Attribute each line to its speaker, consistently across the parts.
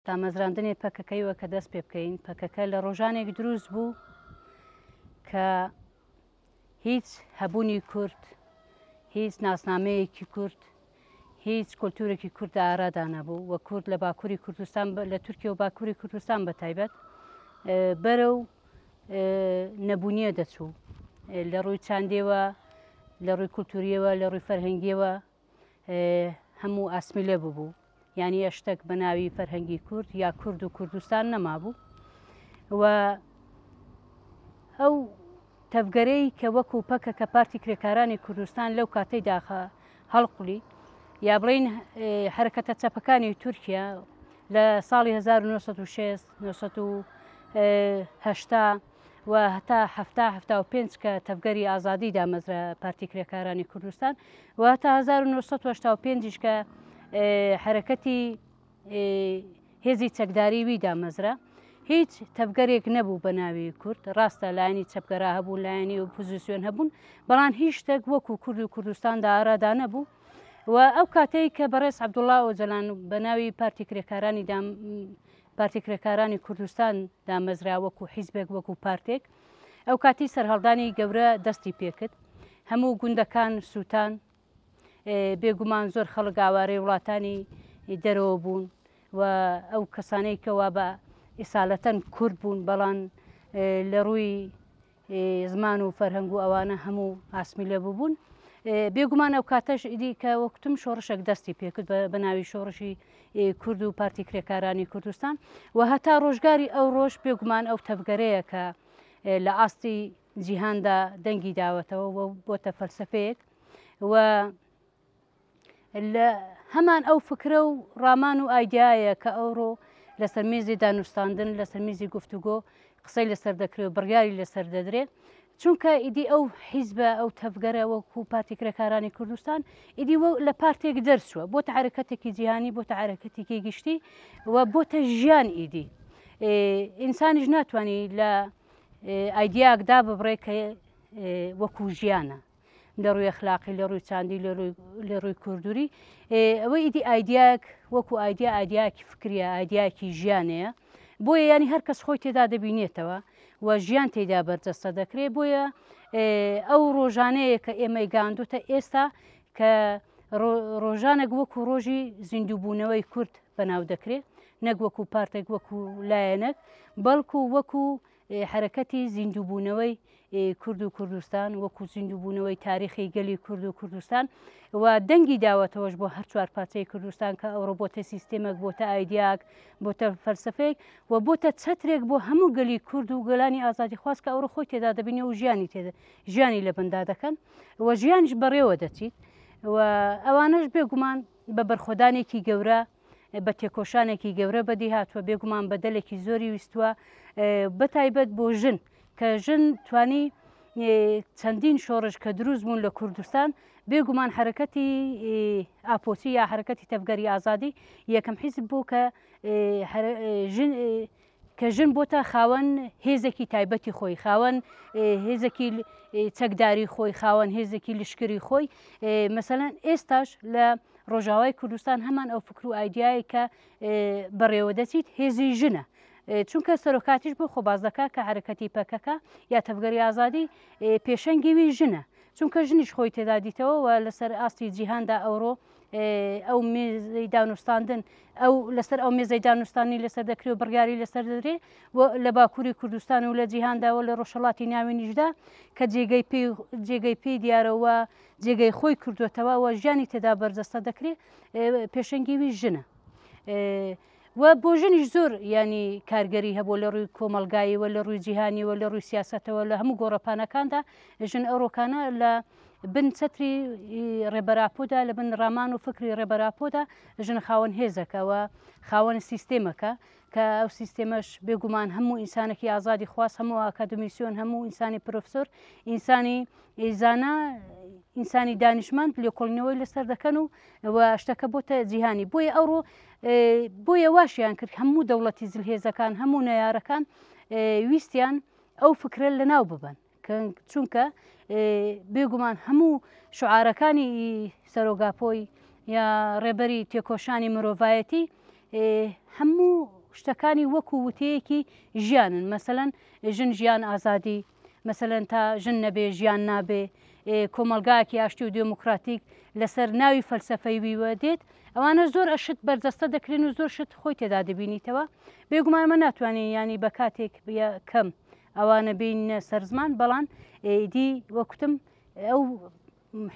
Speaker 1: دامەزراندنی پەکەکەیەوە کە دەست پێ بکەین. پەکەکە لە ڕۆژانێک دروست بوو کە هیچ هەبوونی کورد، هیچ ناسنامەیەکی کورد، هیچ کۆلتورێکی کورد ئارادا نەبوو و کورد لە باکووری کوردستان لە تورکیا و باکووری کوردستان بە تایبەت بەرەو نەبوونیە دەچوو لە ڕووی چاندێوە، لە ڕووی کولتوریەوە، لە ڕووی فەرهەنگیەوە هەموو ئاسمیلە ببوو. یعنی شتێک بە ناوی فەرهەنگی کورد یا کورد و کوردستان نەمابوو و ئەو تەفگەرەی کە وەکو پەکە کە پارتی کرێکارانی کوردستان لەو کاتەیدا هەڵقوڵی یا بڵین حرەکەتە چەپەکانی تورکیا لە ساڵی 1960 و هەتا 1975 کە تەفگەری ئازادی دامەزرا پارتی کرێکارانی کوردستان و هەتا 1985 کە حرەکەتی هێزی چەکداریوی دامەزرا هیچ تەفگەرێک نەبوو بە ناوی کورد. ڕاستە لایەنی چەپگەرا هەبوون، لایەنی ئۆپۆزیسیۆن هەبوون، بەڵام هیچ شتێک وەکو کورد و کوردستاندا ئارادا نەبوو و ئەو کاتەی کە بەڕێز عەبدوڵڵا ئۆجەلان بە ناوی پارتی کرێکارانی کوردستان دامەزرا وەکو حیزبێک وەکو پارتێک، ئەو کاتی سەرهەڵدانی گەورە دەستی پێکرد. هەموو گوندەکان سووتان، بێگومان زۆر خەڵک ئاوارەی وڵاتانی دەرەوە بوون و ئەو کەسانەی کەوا بە ئیسالەتەن کورد بوون بەڵام لە ڕووی زمان و فەرهەنگ و ئەوانە هەموو ئاسمیلە بوون. بێگومان ئەو کاتەش ئیدی کە وەکتم شۆڕشێک دەستی پێکرد بە ناوی شۆڕشی کورد و پارتی کرێکارانی کوردستان و هەتا ڕۆژگاری ئەو ڕۆژ بێگومان ئەو تەفگەرەیە کە لە ئاستی جیهاندا دەنگی داوەتەوە و بۆتە فەلسەفەیەک و لە هەمان ئەو فکرە و ڕامان و ئایدیایە کە ئەوڕۆ لەسەر میزی دانوستاندن، لەسەر میزی گفتوگۆ قسەی لەسەر دەکرێت و بڕیاری لەسەر دەدرێت، چونکە ئیدی ئەو حیزبە ئەو تەفگەرە وەکو پارتی کرێکارانی کوردستان ئیدی لە پارتێک دەرچووە، بۆتە حرەکەتێکی جیهانی، بۆتە حرەکەتێکی گشتی و بۆتە ژیان. ئیدی ئینسانیش ناتوانانی لە ئایدیاکدا ببڕێ کە وەکو ژیانە لە ڕووی ئەخلاقی، لە ڕووی چاندی، لە ڕووی کوردوری. ئەوەی ئیدی ئایدیاک وەکو ئایدیاکی فکریە، ئایدیاکی ژیانەیە، بۆیە ینی هەر کەس خۆی تێدا دەبینێتەوە و ژیان تێدا بەرجەستە دەکرێت. بۆیە ئەو ڕۆژانەیە کە ئێمە گاندوتە ئێستا کە ڕۆژانێک وەکو ڕۆژی زیندووبوونەوەی کورد بەناو دەکرێت، نەک وەکو پارتێک وەکو لایەنەک، بەڵکو وەکو حرەکەتی زیندووبوونەوەی کورد و کوردستان، وەکو زیندووبوونەوەی تاریخی گەلی کورد و کوردستان و دەنگی داوەتەوەش بۆ هەر چوار پارچەی کوردستان کە ئەوڕۆ بۆتە سیستێمێک، بۆتە ئایدیاک، بۆتە فەلسەفەیەک و بۆتە چەترێک بۆ هەموو گەلی کورد و گەلانی ئازادی خواست کە ئەوڕۆ خۆی تێدا دەبینێ و ژیانی لە بندا دەکەن و ژیانش بەڕێوە دەچیت و ئەوانش بێگومان بە بەرخۆدانێکی گەورە، بە تێکۆشانێکی گەورە بەدی هاتووە، بێگومان بەدەلێکی زۆری ویستووە بەتایبەت بۆ ژن کە ژن توانی چەندین شۆڕش کە دروست بوون لە کوردستان. بێگومان حرەکەتی ئاپۆچی یا حرەکەتی تەفگەری ئازادی یەکەم حیزب بوو کە ژن بۆتە خاوەن هێزێکی تایبەتی خۆی، خاوەن هێزێکی چەکداری خۆی، خاوەن هێزێکی لشکری خۆی. مەسەلەن ئێستاش لە ڕۆژاوای کوردستان هەمان ئەو فکر و ئایدیایی کە بەڕێوە دەچیت هێزی ژنە، چونکە سەرۆکاتیش بۆ خۆباز دەکا کە حرەکەتی پەکەکە یا تەفگەری ئازادی پێشەنگیوی ژنە، چونکە ژنیش خۆی تێدا دیتەوە و لەسەر ئاستی جیهاندا ئەوڕۆ ئەو مێزەی دانوستاندن لەسەر ئەو مێزەی دانوستانی لەسەر دەکرێت و بڕیاری لەسەر دەدرێت و لە باکووری کوردستان و لە جیهانداوە لە ڕۆژهەڵاتی ناوێنیشدا کە جێگەی پێی دیارەوە جێگەی خۆی کردوێتەوە و ژیانی تێدا بەرجەستە دەکرێت پێشەنگیوی ژنە و بۆ ژنیش زۆر ینی کارگەری هەبوو لە ڕووی کۆمەلگاییەوە، لە ڕووی جیهانیەوە، لە ڕووی سیاسەتەوە، لە هەموو گۆڕەپانەکاندا ژن ئەوڕۆکانە لە بن چەتری ڕێبەراپۆدا، لە بن ڕامان و فکری ڕێبەراپۆدا ژن خاوەن هێزەکەوە، خاوەن سیستێمەکە کە ئەو سیستێمەش بێگومان هەموو ئینسانێکی ئازادی خواست، هەموو ئاکادمیسیۆن، هەموو ئینسانی پرۆفسۆر، ئینسانی زانا، ئینسانی دانیشمەند لێکۆڵینەوەی لەسەر دەکەن و شتەکە بۆتە جیهانی. بۆیە ئەوڕۆ بۆیە واشیان کرد هەموو دەوڵەتی زلهێزەکان، هەموو نەیارەکان ویستیان ئەو فکرە لەناو ببەن، چونکە بێگومان هەموو شعارەکانی سەرۆگاپۆی یا ڕێبەری تێکۆشانی مرۆڤایەتی هەموو شتەکانی وەکو وتەیەکی ژیانن مەسەلەن ژن ژیان ئازادی مەسەلەن تا ژن نەبێ ژیان نابێ کۆمەلگایەکی ئاشتی و دموکراتیک لەسەر ناوی فەلسەفەی ویوە دێت ئەوانە زۆر ئەشت بەرجەستە دەکرێن و زۆر شت خۆی تێدا دەبینیتەوە بێگومانمە ناتوانین ینی بە کاتێک کەم ئەوانە بینە سەرزمان بەڵام دی وەکوتم ئەو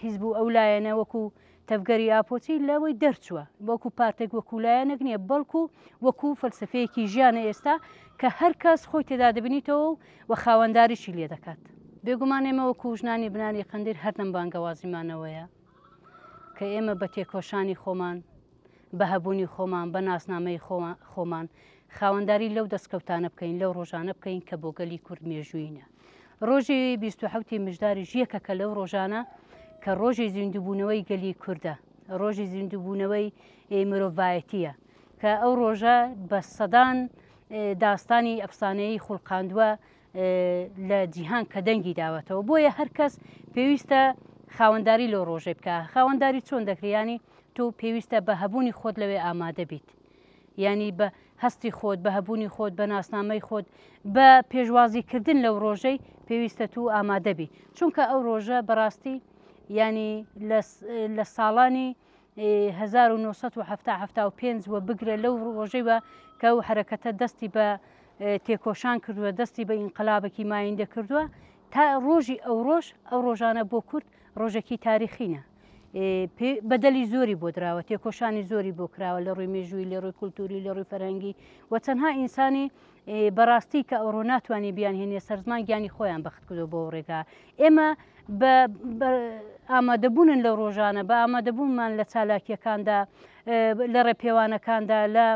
Speaker 1: حیزب و ئەو لایەنە وەکو تەفگەری ئاپۆچی لەوەی دەرچووە وەکو پارتێک وەکو لایەنێک نییە بەڵکو وەکو فەلسفەیەکی ژیانە ئێستا کە هەر کەس خۆی تێدا دەبینیتەوە و خاوەنداریشی لێ دەکات بێگومان ئێمە وەکو ژنانی بناری قەندیل هەردەم بانگەوازیمانەوەیە کە ئێمە بە تێکۆشانی خۆمان بە هەبوونی خۆمان بە ناسنامەی خۆمان خاوەنداری لەو دەستکەوتانە بکەین لەو ڕۆژانە بکەین کە بۆ گەلی کورد مێژووینە ڕۆژی 27 مژداری ژیەکە کە لەو ڕۆژانە کە ڕۆژی زیندوبوونەوەی گەلی کووردە ڕۆژی زیندوبوونەوەی مرۆڤایەتیە کە ئەو ڕۆژە بە سەدان داستانی ئەفسانەیەی خوڵقاندووە لە جیهان کە دەنگی داوەتەوە بۆیە هەر کەس پێویستە خاوەنداری لەو ڕۆژێ بکە خاوەنداری چۆن دەکریانی تۆ پێویستە بە هەبوونی خۆت لەوێ ئامادە بیت ینی بە هەستی خۆت بە هەبوونی خۆت بە ناسنامەی خۆت بە پێشوازیکردن لەو ڕۆژەی پێویستە تو ئامادەبی چونکە ئەو ڕۆژە بەڕاستی ینی لە ساڵانی 1975 وە بگرە لەو ڕۆژەیەوە کە ئەو حرەکەتە دەستی بە تێکۆشان کردووە دەستی بە ئینقلابێکی مایندە کردووە تا ڕۆژی ئەو ڕۆژانە بۆ کورد ڕۆژێکی تاریخینە بەدەلی زۆری بۆ دراوە تێکۆشانی زۆری بۆ کراوە لە ڕووی مێژووی لە ڕووی کولتوری لە ڕووی فەرەنگی و چەندها ئینسانی بەڕاستی کە ئەوڕۆ ناتوانانی بیان هێنێ سەرزمان گیانی خۆیان بەخت کردو بۆ ڕێگا ئێمە ئامادەبوونن لە ڕۆژانە بە ئامادەبوونمان لە چالاکیەکاندا لە ڕێپێوانەکاندا لە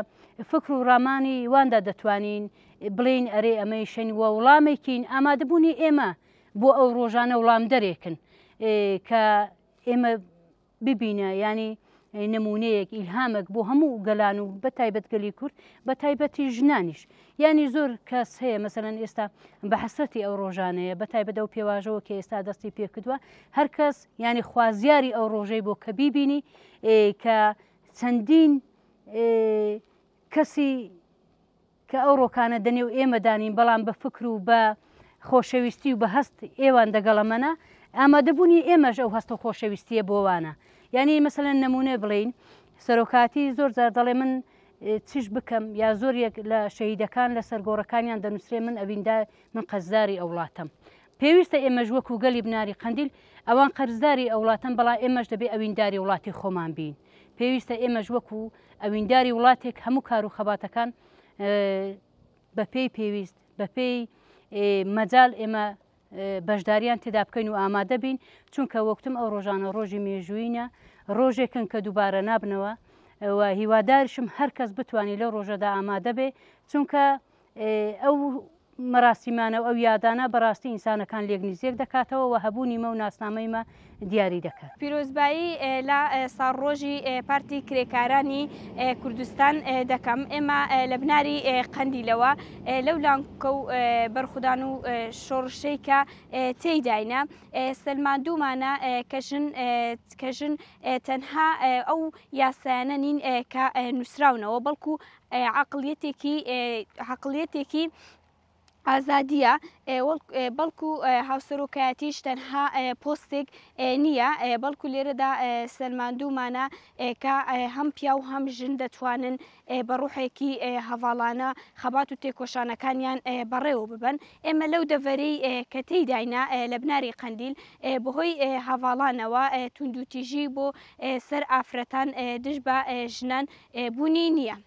Speaker 1: فکر و ڕامانی واندا دەتوانین بڵین ئەرێ ئەمەی شەنی وە وڵامێکین ئامادەبوونی ئێمە بۆ ئەو ڕۆژانە وڵام دەرێکن کە ئێمە ببینە ینی نمونەیەک ئیلهامێک بۆ هەموو گەلان و بە تایبەت گەلی کورد بە تایبەتی ژنانیش ینی زۆر کەس هەیە مەسەلەن ئێستا بە حەسرەتی ئەو ڕۆژانەیە بە تایبەت ئەو پێواژەوە کە ئێستا دەستی پێکردووە هەر کەس ینی خوازیاری ئەو ڕۆژەی بۆ کە بیبینی کە چەندین کەسی کە ئەو ڕۆکانە دەنێ و ئێمە دانین بەڵام بە فکر و بە خۆشەویستی و بە هەست ئێوان دەگەڵەمەنە ئامادەبوونی ئێمەش ئەو هەست و خۆشەویستیە بۆوانە ینی مەسەلەن نمونە بڵین سەرۆکاتی زۆر جار دەڵێ من چیش بکەم یا زۆرێک لە شەهیدەکان لە سەرگۆڕەکانیان دەنووسێ من ئەویندا من قەرزداری ئەو وڵاتم پێویستە ئێمەش وەکو گەلی بناری قەندیل ئەوان قەرزداری ئەو وڵاتن بەڵام ئێمەش دەبێ ئەوینداری وڵاتی خۆمان بین پێویستە ئێمەش وەکو ئەوینداری وڵاتێک هەموو کار و خەباتەکان بەپێی پێویست بەپێی مەجال ئێمە بەشداریان تێدا بکەین و ئامادە بین چونکە وەکتم ئەو ڕۆژانە ڕۆژی مێژووینە ڕۆژێکن کە دووبارە نابنەوە و هیوادارشم هەر کەس بتوانێت لەو ڕۆژەدا ئامادە بێ چونکە ئەو مەراسیمانە و ئەو یادانە بەڕاستی ئینسانەکان لێک نزیێک دەکاتەوە و هەبوونی مە و ناسنامەیمە دیاری دەکات.
Speaker 2: پیرۆزبایی لە ساڵڕۆژی پارتی کرێکارانی کوردستان دەکەم ئێمە لە بناری قەندیلەوە لەو لانکە و بەرخودان و شۆڕشەی کە تێیداینە سلماندوومانە کە ژن تەنها ئەو یاسایانە نین کە نووسراونەوە بەڵکو عەقڵیەتێکی ئازادیە بەڵکو هاوسەرۆکایەتیش تەنها پۆستێک نییە بەڵکو لێرەدا سەلماندوومانە کە هەم پیا و هەم ژن دەتوانن بە ڕوحێکی هەڤاڵانە خەبات و تێکۆشانەکانیان بەڕێوە ببن ئێمە لەو دەڤەرەی کە تێیداینە لە بناری قەندیل بەهۆی هەڤاڵانەوە توندوتیژی بۆ سەر ئافرەتان دژ بە ژنان بوونی نییە.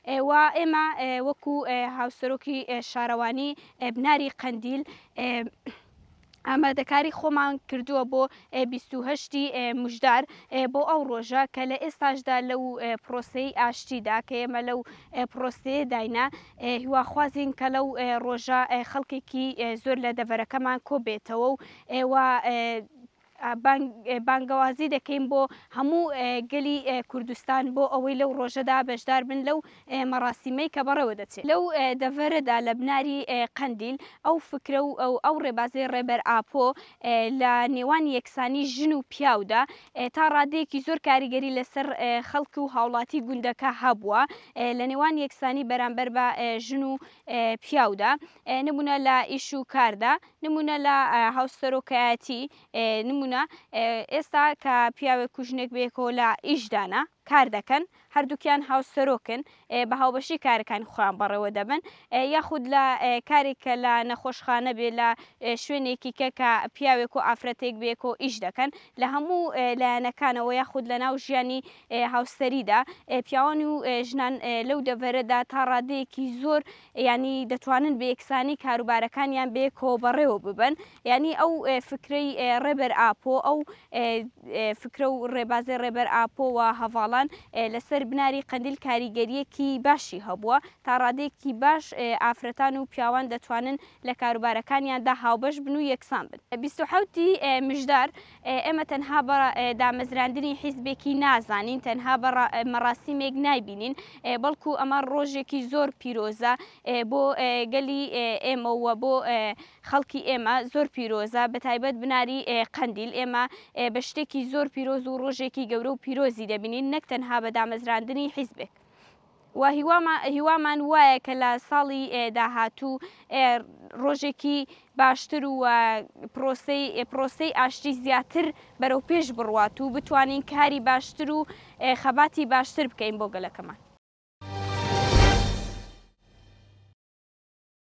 Speaker 2: و ئێمە وەکو هاوسەرۆکی شارەوانی بناری قەندیل ئامادەکاری خۆمان کردووە بۆ 28 مژدار بۆ ئەو ڕۆژە کە لە ئێستاشدا لەو پرۆسەی ئاشتیدا کە ئێمە لەو پرۆسەیە داینە هیواخوازین کە لەو ڕۆژە خەڵکێکی زۆر لە دەڤەرەکەمان کۆبێتەوە و بانگەوازی دەکەین بۆ هەموو گەلی کوردستان بۆ ئەوەی لەو ڕۆژەدا بەشدار بن لەو مەراسیمەی کە بەڕێوە دەچێت لەو دەڤەرەدا لە بناری قەندیل ئەو فکرە و ئەو ڕێبازی ڕێبەر ئاپۆ لە نێوان یەکسانی ژن و پیاودا تا ڕادەیەکی زۆر کاریگەری لەسەر خەڵک و هاوڵاتی گوندەکە هەبووە لە نێوان یەکسانی بەرامبەر بە ژن و پیاودا نمونە لە ئیش و کاردا نمونە لە هاوسەرۆکایەتی نمونە ئێستا کە پیاوێک کوژنێک بێکەوە لە ئیشدانە کار دەکەن هەردووکیان هاوسەرۆکن بە هاوبەشی کارەکانی خۆیان بەڕێوە دەبن یاخود لە کارێکە لە نەخۆشخانە بێ لە شوێنێکی کە پیاوێک و ئافرەتێک بێکۆ ئیش دەکەن لە هەموو لایەنەکانەوە یاخود لە ناو ژیانی هاوسەریدا پیاوان و ژنان لەو دەڤەرەدا تا ڕادەیەکی زۆر ینی دەتوانن بە یەکسانی کاروبارەکانیان بێکۆ بەڕێوە ببن ینی ئەو فکرەی ڕێبەر ئاپۆ ئەو فکرە و ڕێبازی ڕێبەر ئاپۆ و هەواڵ لەسەر بناری قەندیل کاریگەریەکی باشی هەبووە تا ڕادەیەکی باش ئافرەتان و پیاوان دەتوانن لە کاروبارەکانیاندا هاوبەش بن و یەکسان بن 27 مژدار ئێمە تەنها بە دامەزراندنی حیزبێکی نازانین تەنها بە مەراسیمێک نایبینین بەڵکو ئەمە ڕۆژێکی زۆر پیرۆزە بۆ گەلی ئێمەوە بۆ خەڵکی ئێمە زۆر پیرۆزە بەتایبەت بناری قەندیل ئێمە بە شتێکی زۆر پیرۆز و ڕۆژێکی گەورە و پیرۆزی دەبینین نەک تەنها بە دامەزراندنی حیزبێک و هیوامان وایە کە لە ساڵی داهاتوو ڕۆژێکی باشتر و پرۆسەی ئاشتی زیاتر بەرەو پێش بڕوات و بتوانین کاری باشتر و خەباتی باشتر بکەین بۆ گەلەکەمان